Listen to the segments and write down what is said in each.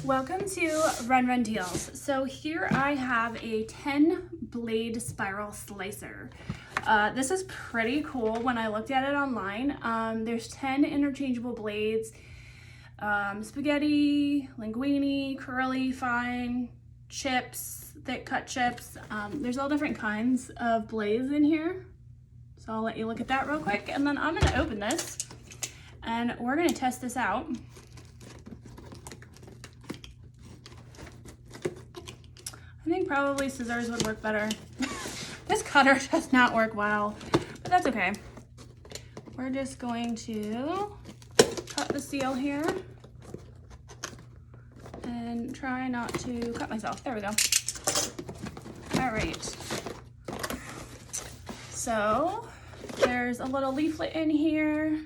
Welcome to Run Deals. So here I have a 10 blade spiral slicer. This is pretty cool when I looked at it online. There's 10 interchangeable blades, spaghetti, linguine, curly, fine, chips, thick cut chips. There's all different kinds of blades in here. So I'll let you look at that real quick, and then I'm gonna open this and we're gonna test this out. I think probably scissors would work better. This cutter does not work well, but that's okay. We're just going to cut the seal here and try not to cut myself. There we go. All right. So there's a little leaflet in here.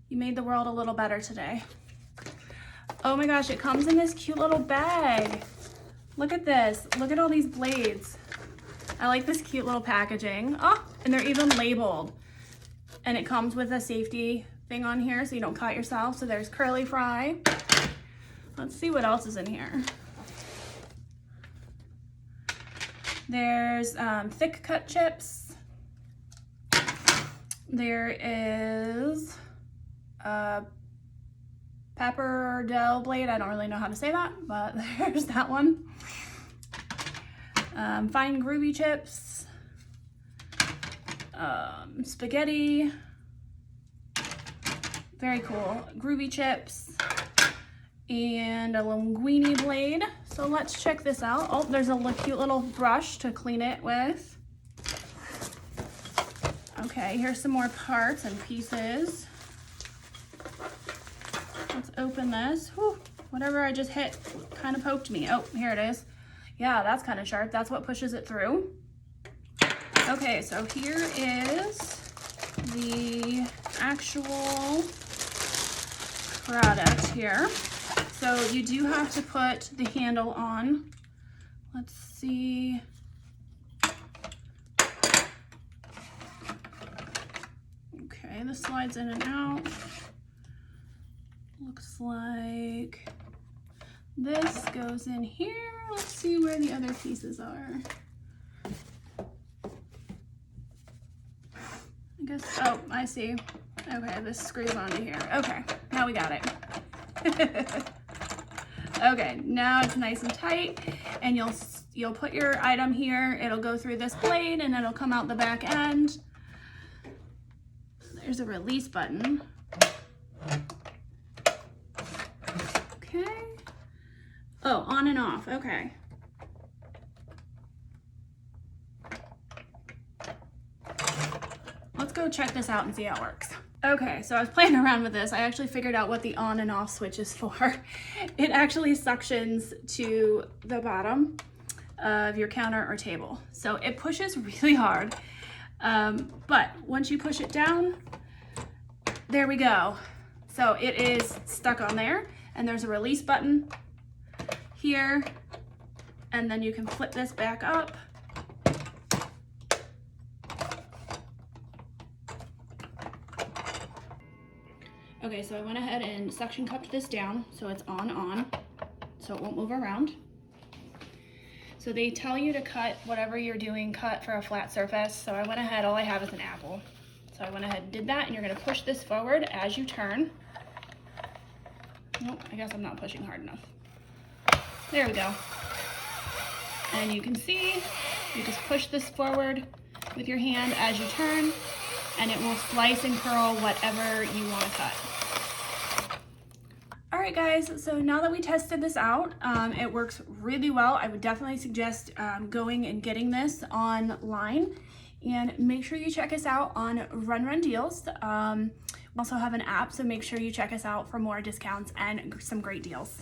You made the world a little better today. Oh my gosh, it comes in this cute little bag. Look at this. Look at all these blades. I like this cute little packaging. Oh, and they're even labeled. And it comes with a safety thing on here so you don't cut yourself. So there's curly fry. Let's see what else is in here. There's thick cut chips. There is a pappardelle blade. I don't really know how to say that, but there's that one. Fine groovy chips, spaghetti, very cool, groovy chips, and a linguine blade. So let's check this out. Oh, there's a cute little brush to clean it with. Okay, here's some more parts and pieces. Let's open this. Whew, whatever I just hit kind of poked me. Oh, here it is. Yeah, that's kind of sharp. That's what pushes it through. Okay, so here is the actual product here. So you do have to put the handle on. Let's see. Okay, this slides in and out. Looks like this goes in here. Let's see where the other pieces are. I guess, oh, I see. Okay, this screws onto here. Okay, now we got it. Okay, now it's nice and tight, and you'll put your item here. It'll go through this blade, and it'll come out the back end. There's a release button. Okay. Oh, on and off, okay. Let's go check this out and see how it works. Okay, so I was playing around with this. I actually figured out what the on and off switch is for. It actually suctions to the bottom of your counter or table. So it pushes really hard, but once you push it down, there we go. So it is stuck on there, and there's a release button here, and then you can flip this back up. Okay, so I went ahead and suction cupped this down so it's on, so it won't move around. So they tell you to cut whatever you're doing, cut for a flat surface. So I went ahead, all I have is an apple. So I went ahead and did that, and you're gonna push this forward as you turn. Nope, I guess I'm not pushing hard enough. There we go. And you can see, you just push this forward with your hand as you turn, and it will slice and curl whatever you want to cut. All right, guys, so now that we tested this out, it works really well. I would definitely suggest going and getting this online, and make sure you check us out on Run Deals. We also have an app, so make sure you check us out for more discounts and some great deals.